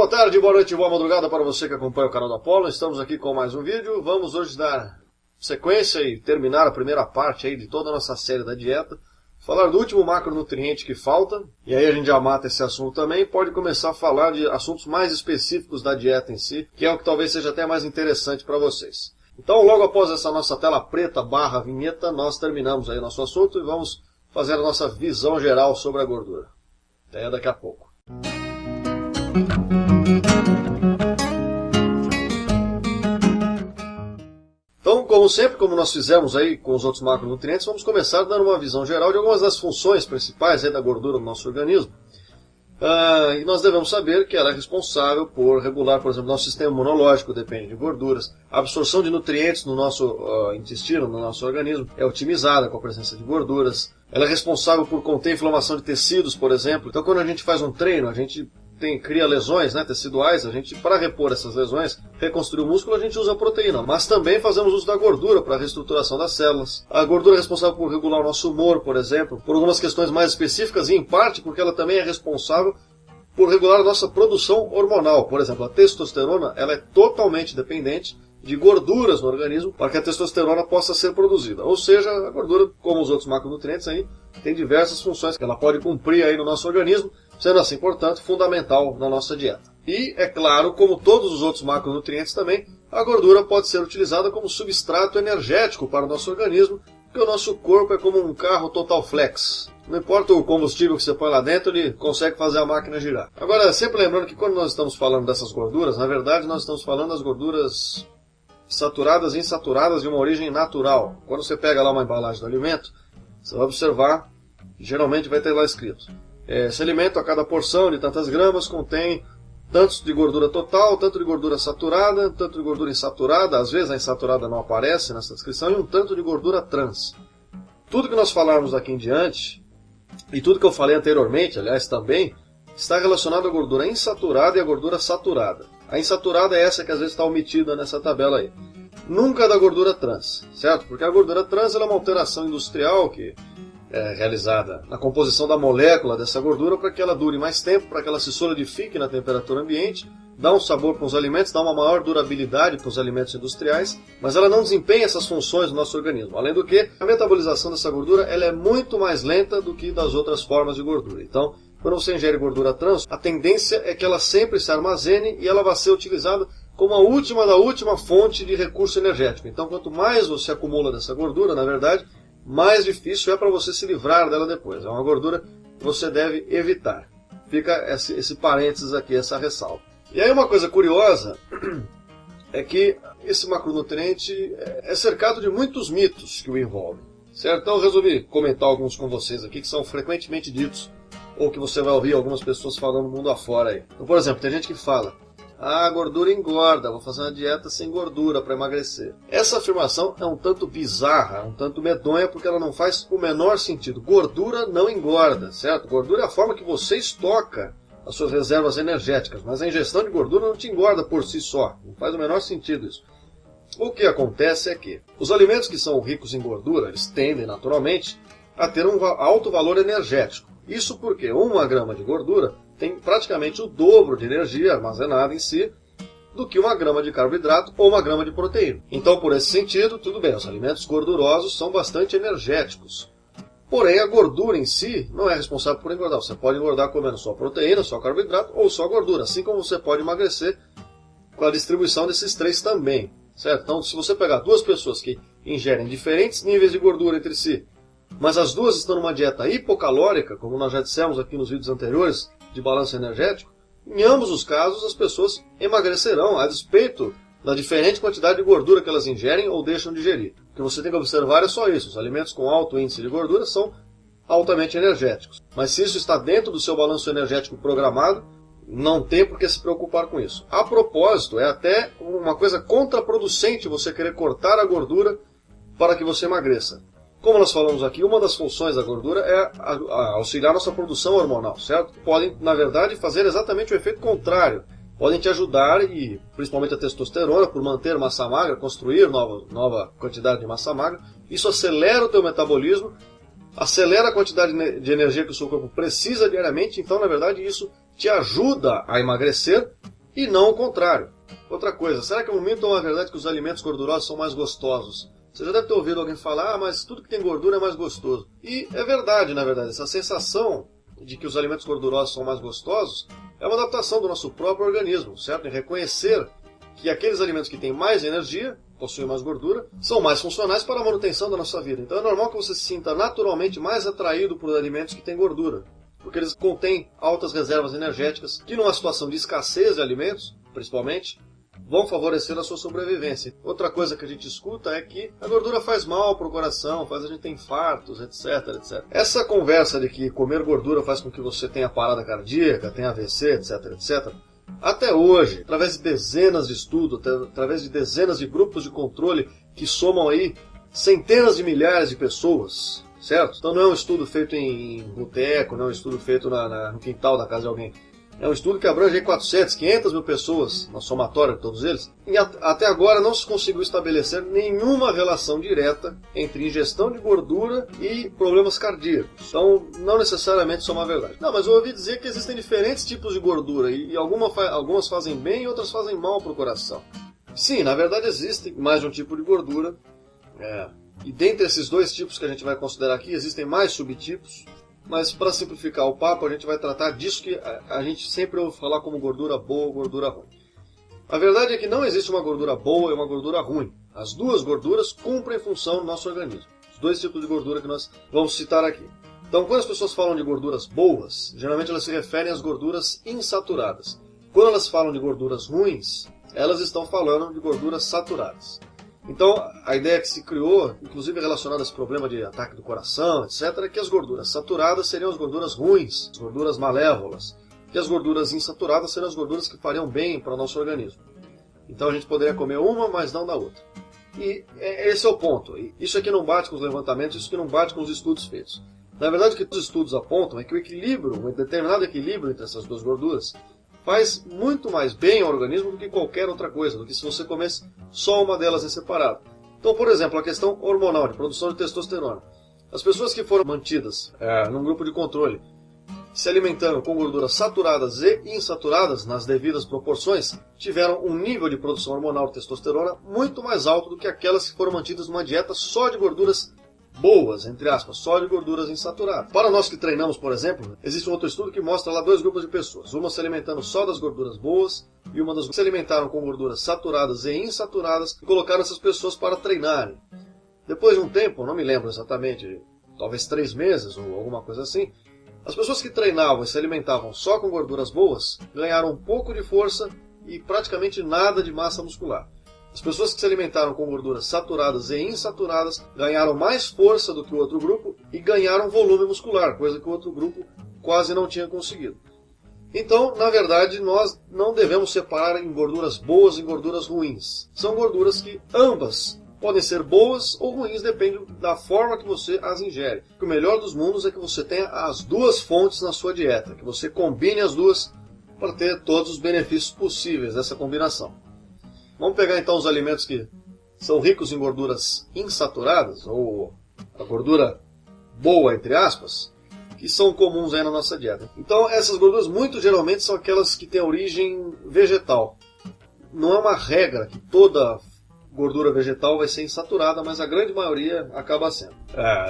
boa tarde, boa noite, boa madrugada para você que acompanha o canal da Apollo. Estamos aqui com mais um vídeo. Vamos hoje dar sequência e terminar a primeira parte aí de toda a nossa série da dieta. Falar do último macronutriente que falta. E aí a gente já mata esse assunto também e pode começar a falar de assuntos mais específicos da dieta em si, que é o que talvez seja até mais interessante para vocês. Então, logo após essa nossa tela preta / vinheta, nós terminamos aí nosso assunto e vamos fazer a nossa visão geral sobre a gordura. Até daqui a pouco. Então, como sempre, como nós fizemos aí com os outros macronutrientes, vamos começar dando uma visão geral de algumas das funções principais aí da gordura no nosso organismo. E nós devemos saber que ela é responsável por regular, por exemplo, nosso sistema imunológico, depende de gorduras. A absorção de nutrientes no nosso intestino, no nosso organismo, é otimizada com a presença de gorduras. Ela é responsável por conter inflamação de tecidos, por exemplo. Então, quando a gente faz um treino, a gente cria lesões, né, teciduais, para repor essas lesões, reconstruir o músculo, a gente usa a proteína. Mas também fazemos uso da gordura para a reestruturação das células. A gordura é responsável por regular o nosso humor, por exemplo, por algumas questões mais específicas e, em parte, porque ela também é responsável por regular a nossa produção hormonal. Por exemplo, a testosterona ela é totalmente dependente de gorduras no organismo para que a testosterona possa ser produzida. Ou seja, a gordura, como os outros macronutrientes, aí, tem diversas funções que ela pode cumprir aí no nosso organismo, sendo assim, portanto, fundamental na nossa dieta. E, é claro, como todos os outros macronutrientes também, a gordura pode ser utilizada como substrato energético para o nosso organismo, porque o nosso corpo é como um carro total flex. Não importa o combustível que você põe lá dentro, ele consegue fazer a máquina girar. Agora, sempre lembrando que quando nós estamos falando dessas gorduras, na verdade nós estamos falando das gorduras saturadas e insaturadas de uma origem natural. Quando você pega lá uma embalagem do alimento, você vai observar, geralmente vai ter lá escrito: esse alimento, a cada porção de tantas gramas, contém tanto de gordura total, tanto de gordura saturada, tanto de gordura insaturada, às vezes a insaturada não aparece nessa descrição, e um tanto de gordura trans. Tudo que nós falarmos daqui em diante, e tudo que eu falei anteriormente, aliás, também, está relacionado à gordura insaturada e à gordura saturada. A insaturada é essa que às vezes está omitida nessa tabela aí. Nunca da gordura trans, certo? Porque a gordura trans ela é uma alteração industrial que é realizada na composição da molécula dessa gordura para que ela dure mais tempo, para que ela se solidifique na temperatura ambiente, dá um sabor para os alimentos, dá uma maior durabilidade para os alimentos industriais, mas ela não desempenha essas funções no nosso organismo. Além do que, a metabolização dessa gordura ela é muito mais lenta do que das outras formas de gordura. Então, quando você ingere gordura trans, a tendência é que ela sempre se armazene e ela vai ser utilizada como a última da última fonte de recurso energético. Então, quanto mais você acumula dessa gordura, na verdade, mais difícil é para você se livrar dela depois. É uma gordura que você deve evitar. Fica esse parênteses aqui, essa ressalva. E aí uma coisa curiosa é que esse macronutriente é cercado de muitos mitos que o envolvem. Certo? Então eu resolvi comentar alguns com vocês aqui que são frequentemente ditos, ou que você vai ouvir algumas pessoas falando mundo afora aí. Então, por exemplo, tem gente que fala: a gordura engorda, vou fazer uma dieta sem gordura para emagrecer. Essa afirmação é um tanto bizarra, um tanto medonha, porque ela não faz o menor sentido. Gordura não engorda, certo? Gordura é a forma que você estoca as suas reservas energéticas, mas a ingestão de gordura não te engorda por si só. Não faz o menor sentido isso. O que acontece é que os alimentos que são ricos em gordura, eles tendem naturalmente a ter um alto valor energético. Isso porque 1 grama de gordura tem praticamente o dobro de energia armazenada em si do que 1 grama de carboidrato ou 1 grama de proteína. Então, por esse sentido, tudo bem, os alimentos gordurosos são bastante energéticos. Porém, a gordura em si não é responsável por engordar. Você pode engordar comendo só proteína, só carboidrato ou só gordura, assim como você pode emagrecer com a distribuição desses três também. Certo? Então, se você pegar duas pessoas que ingerem diferentes níveis de gordura entre si, mas as duas estão numa dieta hipocalórica, como nós já dissemos aqui nos vídeos anteriores, de balanço energético, em ambos os casos as pessoas emagrecerão a despeito da diferente quantidade de gordura que elas ingerem ou deixam de ingerir. O que você tem que observar é só isso: os alimentos com alto índice de gordura são altamente energéticos. Mas se isso está dentro do seu balanço energético programado, não tem por que se preocupar com isso. A propósito, é até uma coisa contraproducente você querer cortar a gordura para que você emagreça. Como nós falamos aqui, uma das funções da gordura é auxiliar nossa produção hormonal, certo? Podem, na verdade, fazer exatamente o efeito contrário. Podem te ajudar, e principalmente a testosterona, por manter massa magra, construir nova quantidade de massa magra. Isso acelera o teu metabolismo, acelera a quantidade de energia que o seu corpo precisa diariamente. Então, na verdade, isso te ajuda a emagrecer, e não o contrário. Outra coisa, será que é um mito ou uma verdade que os alimentos gordurosos são mais gostosos? Você já deve ter ouvido alguém falar, mas tudo que tem gordura é mais gostoso. E é verdade, na verdade, essa sensação de que os alimentos gordurosos são mais gostosos é uma adaptação do nosso próprio organismo, certo? Em reconhecer que aqueles alimentos que têm mais energia, possuem mais gordura, são mais funcionais para a manutenção da nossa vida. Então é normal que você se sinta naturalmente mais atraído por alimentos que têm gordura, porque eles contêm altas reservas energéticas que, numa situação de escassez de alimentos, principalmente, vão favorecer a sua sobrevivência. Outra coisa que a gente escuta é que a gordura faz mal para o coração, faz a gente ter infartos, etc, etc. Essa conversa de que comer gordura faz com que você tenha parada cardíaca, tenha AVC, etc, etc, até hoje, através de dezenas de estudos, através de dezenas de grupos de controle que somam aí centenas de milhares de pessoas, certo? Então não é um estudo feito em boteco, não é um estudo feito no quintal da casa de alguém. É um estudo que abrange 400, 500 mil pessoas, na somatória de todos eles. E até agora não se conseguiu estabelecer nenhuma relação direta entre ingestão de gordura e problemas cardíacos. Então, não necessariamente isso é uma verdade. Não, mas eu ouvi dizer que existem diferentes tipos de gordura e algumas fazem bem e outras fazem mal para o coração. Sim, na verdade existe mais de um tipo de gordura. E dentre esses dois tipos que a gente vai considerar aqui, existem mais subtipos. Mas para simplificar o papo, a gente vai tratar disso que a gente sempre ouve falar como gordura boa ou gordura ruim. A verdade é que não existe uma gordura boa e uma gordura ruim. As duas gorduras cumprem função no nosso organismo. Os dois tipos de gordura que nós vamos citar aqui. Então, quando as pessoas falam de gorduras boas, geralmente elas se referem às gorduras insaturadas. Quando elas falam de gorduras ruins, elas estão falando de gorduras saturadas. Então, a ideia que se criou, inclusive relacionada a esse problema de ataque do coração, etc., é que as gorduras saturadas seriam as gorduras ruins, as gorduras malévolas, e as gorduras insaturadas seriam as gorduras que fariam bem para o nosso organismo. Então a gente poderia comer uma, mas não da outra. E esse é o ponto. Isso aqui não bate com os levantamentos, isso aqui não bate com os estudos feitos. Na verdade, o que os estudos apontam é que o equilíbrio, um determinado equilíbrio entre essas duas gorduras, faz muito mais bem ao organismo do que qualquer outra coisa, do que se você comesse só uma delas em separado. Então, por exemplo, a questão hormonal, de produção de testosterona. As pessoas que foram mantidas num grupo de controle, se alimentando com gorduras saturadas e insaturadas nas devidas proporções, tiveram um nível de produção hormonal de testosterona muito mais alto do que aquelas que foram mantidas numa dieta só de gorduras boas, entre aspas, só de gorduras insaturadas. Para nós que treinamos, por exemplo, existe um outro estudo que mostra lá dois grupos de pessoas. Uma se alimentando só das gorduras boas e uma das que se alimentaram com gorduras saturadas e insaturadas e colocaram essas pessoas para treinarem. Depois de um tempo, não me lembro exatamente, talvez 3 meses ou alguma coisa assim, as pessoas que treinavam e se alimentavam só com gorduras boas ganharam um pouco de força e praticamente nada de massa muscular. As pessoas que se alimentaram com gorduras saturadas e insaturadas ganharam mais força do que o outro grupo e ganharam volume muscular, coisa que o outro grupo quase não tinha conseguido. Então, na verdade, nós não devemos separar em gorduras boas e gorduras ruins. São gorduras que ambas podem ser boas ou ruins, depende da forma que você as ingere. O melhor dos mundos é que você tenha as duas fontes na sua dieta, que você combine as duas para ter todos os benefícios possíveis dessa combinação. Vamos pegar então os alimentos que são ricos em gorduras insaturadas, ou a gordura boa, entre aspas, que são comuns aí na nossa dieta. Então essas gorduras muito geralmente são aquelas que têm origem vegetal. Não é uma regra que toda gordura vegetal vai ser insaturada, mas a grande maioria acaba sendo.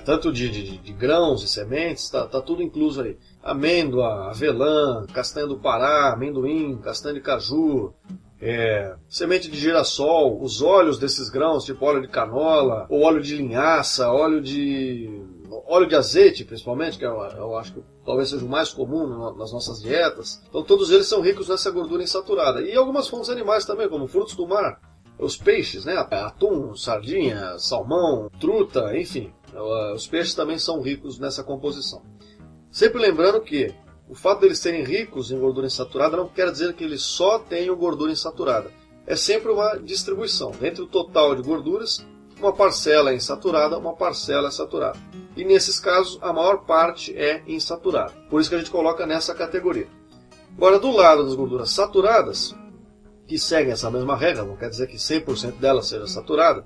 Tanto de grãos e sementes, tá tudo incluso aí. Amêndoa, avelã, castanha do Pará, amendoim, castanha de caju, semente de girassol, os óleos desses grãos, tipo óleo de canola, ou óleo de linhaça, óleo de azeite, principalmente, que eu acho que talvez seja o mais comum nas nossas dietas. Então todos eles são ricos nessa gordura insaturada. E algumas fontes animais também, como frutos do mar, os peixes, né? Atum, sardinha, salmão, truta, enfim. Os peixes também são ricos nessa composição. Sempre lembrando que o fato deles serem ricos em gordura insaturada não quer dizer que eles só tenham gordura insaturada. É sempre uma distribuição. Dentro do total de gorduras, uma parcela é insaturada, uma parcela é saturada. E nesses casos, a maior parte é insaturada. Por isso que a gente coloca nessa categoria. Agora, do lado das gorduras saturadas, que seguem essa mesma regra, não quer dizer que 100% delas seja saturada,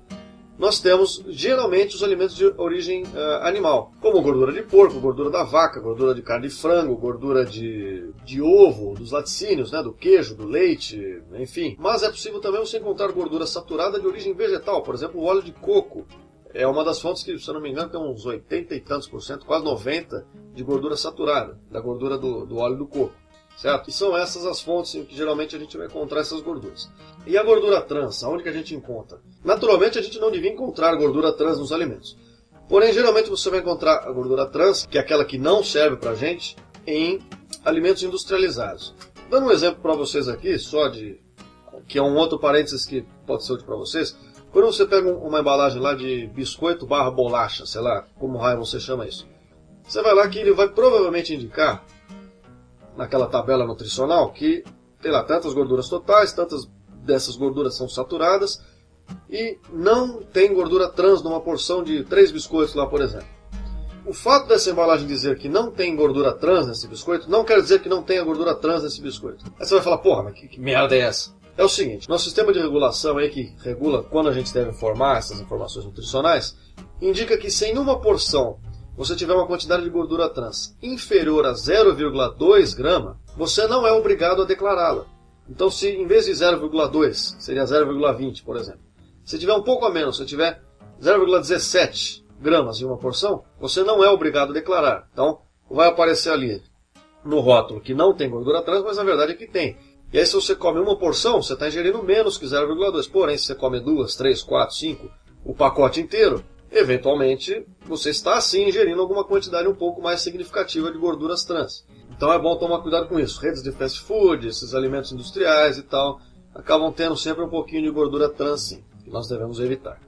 nós temos geralmente os alimentos de origem animal, como gordura de porco, gordura da vaca, gordura de carne de frango, gordura de ovo, dos laticínios, né, do queijo, do leite, enfim. Mas é possível também você encontrar gordura saturada de origem vegetal, por exemplo, o óleo de coco. É uma das fontes que, se eu não me engano, tem uns 80 e tantos por cento, quase 90%, de gordura saturada, da gordura do óleo do coco. Certo? E são essas as fontes em que geralmente a gente vai encontrar essas gorduras. E a gordura trans, aonde que a gente encontra? Naturalmente a gente não devia encontrar gordura trans nos alimentos. Porém, geralmente você vai encontrar a gordura trans, que é aquela que não serve pra gente, em alimentos industrializados. Dando um exemplo para vocês aqui, que é um outro parênteses que pode ser útil para vocês. Quando você pega uma embalagem lá de biscoito barra bolacha, sei lá, como raio você chama isso. Você vai lá que ele vai provavelmente indicar naquela tabela nutricional que tem lá tantas gorduras totais, tantas dessas gorduras são saturadas e não tem gordura trans numa porção de 3 biscoitos lá, por exemplo. O fato dessa embalagem dizer que não tem gordura trans nesse biscoito não quer dizer que não tenha gordura trans nesse biscoito. Aí você vai falar, porra, mas que merda é essa? É o seguinte, nosso sistema de regulação aí que regula quando a gente deve informar essas informações nutricionais, indica que se em uma porção você tiver uma quantidade de gordura trans inferior a 0,2 grama, você não é obrigado a declará-la. Então, se em vez de 0,2, seria 0,20, por exemplo, se tiver um pouco a menos, se tiver 0,17 gramas em uma porção, você não é obrigado a declarar. Então, vai aparecer ali no rótulo que não tem gordura trans, mas a verdade é que tem. E aí, se você come uma porção, você está ingerindo menos que 0,2. Porém, se você come 2, 3, 4, 5, o pacote inteiro, eventualmente, você está sim ingerindo alguma quantidade um pouco mais significativa de gorduras trans. Então é bom tomar cuidado com isso. Redes de fast food, esses alimentos industriais e tal, acabam tendo sempre um pouquinho de gordura trans sim, que nós devemos evitar.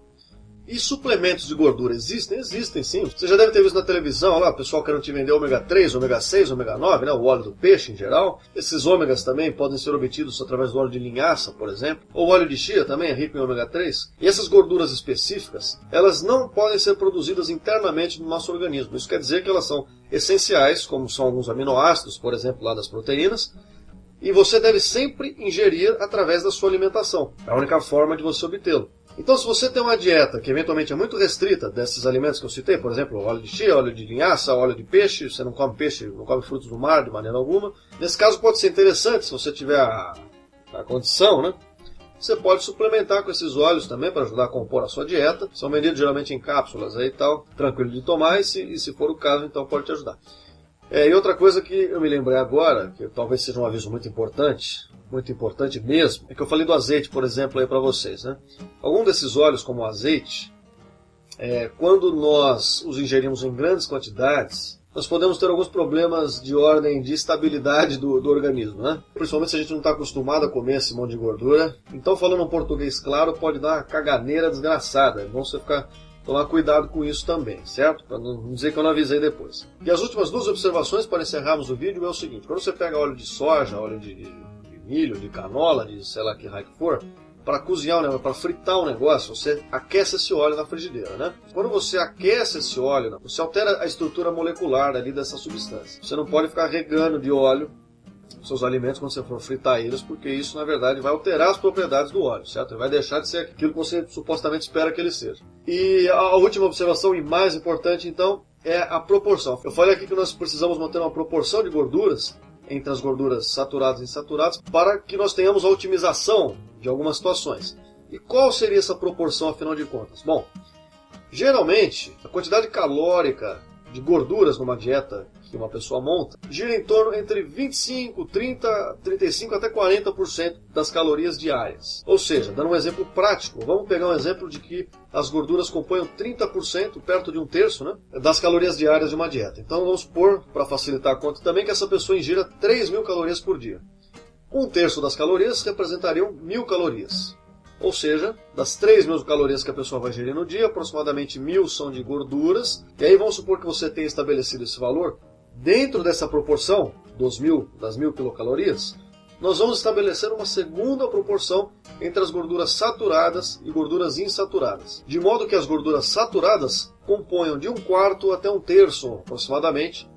E suplementos de gordura existem? Existem sim. Você já deve ter visto na televisão lá, o pessoal querendo te vender ômega 3, ômega 6, ômega 9, né, o óleo do peixe em geral. Esses ômegas também podem ser obtidos através do óleo de linhaça, por exemplo. Ou óleo de chia também é rico em ômega 3. E essas gorduras específicas, elas não podem ser produzidas internamente no nosso organismo. Isso quer dizer que elas são essenciais, como são alguns aminoácidos, por exemplo, lá das proteínas. E você deve sempre ingerir através da sua alimentação. É a única forma de você obtê-lo. Então, se você tem uma dieta que eventualmente é muito restrita desses alimentos que eu citei, por exemplo, óleo de chia, óleo de linhaça, óleo de peixe, você não come peixe, não come frutos do mar de maneira alguma, nesse caso pode ser interessante, se você tiver a condição, né? Você pode suplementar com esses óleos também para ajudar a compor a sua dieta. São vendidos geralmente em cápsulas aí e tal, tranquilo de tomar e se for o caso, então pode te ajudar. E outra coisa que eu me lembrei agora, que talvez seja um aviso muito importante mesmo, é que eu falei do azeite, por exemplo, aí para vocês, né? Algum desses óleos, como o azeite, quando nós os ingerimos em grandes quantidades, nós podemos ter alguns problemas de ordem de estabilidade do organismo, né? Principalmente se a gente não está acostumado a comer esse monte de gordura. Então, falando um português claro, pode dar uma caganeira desgraçada. É bom você tomar cuidado com isso também, certo? Para não dizer que eu não avisei depois. E as últimas 2 observações para encerrarmos o vídeo é o seguinte. Quando você pega óleo de soja, óleo de milho, de canola, de sei lá que raio que for, para cozinhar o negócio, para fritar o negócio, você aquece esse óleo na frigideira, né? Quando você aquece esse óleo, você altera a estrutura molecular ali dessa substância. Você não pode ficar regando de óleo seus alimentos quando você for fritar eles, porque isso, na verdade, vai alterar as propriedades do óleo, certo? Ele vai deixar de ser aquilo que você supostamente espera que ele seja. E a última observação, e mais importante, então, é a proporção. Eu falei aqui que nós precisamos manter uma proporção de gorduras entre as gorduras saturadas e insaturadas para que nós tenhamos a otimização de algumas situações. E qual seria essa proporção, afinal de contas? Bom, geralmente, a quantidade calórica de gorduras numa dieta que uma pessoa monta gira em torno entre 25, 30, 35 até 40% das calorias diárias. Ou seja, dando um exemplo prático, vamos pegar um exemplo de que as gorduras componham 30%, perto de 1/3, né, das calorias diárias de uma dieta. Então vamos supor, para facilitar a conta também, que essa pessoa ingira 3.000 calorias por dia. 1/3 das calorias representariam 1.000 calorias. Ou seja, das 3.000 calorias que a pessoa vai ingerir no dia, aproximadamente 1.000 são de gorduras. E aí vamos supor que você tenha estabelecido esse valor. Dentro dessa proporção, das 1.000 quilocalorias, nós vamos estabelecer uma segunda proporção entre as gorduras saturadas e gorduras insaturadas. De modo que as gorduras saturadas componham de 1/4 até 1/3, aproximadamente,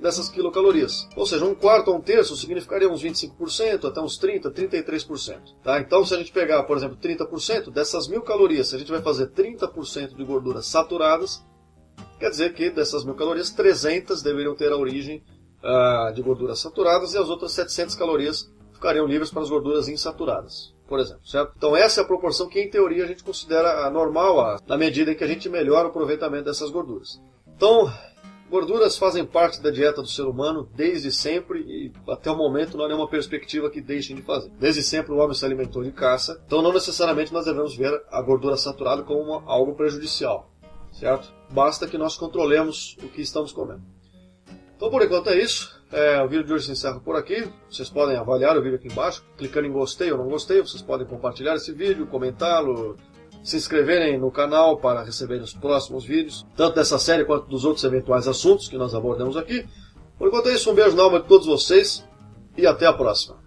dessas quilocalorias. Ou seja, 1/4 a 1/3 significaria uns 25%, até uns 30%, 33%. Tá? Então, se a gente pegar, por exemplo, 30%, dessas 1000 calorias, se a gente vai fazer 30% de gorduras saturadas, quer dizer que dessas 1000 calorias, 300 deveriam ter a origem de gorduras saturadas e as outras 700 calorias ficariam livres para as gorduras insaturadas, por exemplo, certo? Então essa é a proporção que, em teoria, a gente considera normal na medida em que a gente melhora o aproveitamento dessas gorduras. Então, gorduras fazem parte da dieta do ser humano desde sempre e até o momento não há nenhuma perspectiva que deixem de fazer. Desde sempre o homem se alimentou de caça, então não necessariamente nós devemos ver a gordura saturada como algo prejudicial, certo? Basta que nós controlemos o que estamos comendo. Então por enquanto é isso. O vídeo de hoje se encerra por aqui. Vocês podem avaliar o vídeo aqui embaixo, clicando em gostei ou não gostei. Vocês podem compartilhar esse vídeo, comentá-lo, se inscreverem no canal para receberem os próximos vídeos, tanto dessa série quanto dos outros eventuais assuntos que nós abordamos aqui. Por enquanto é isso, um beijo na alma de todos vocês e até a próxima.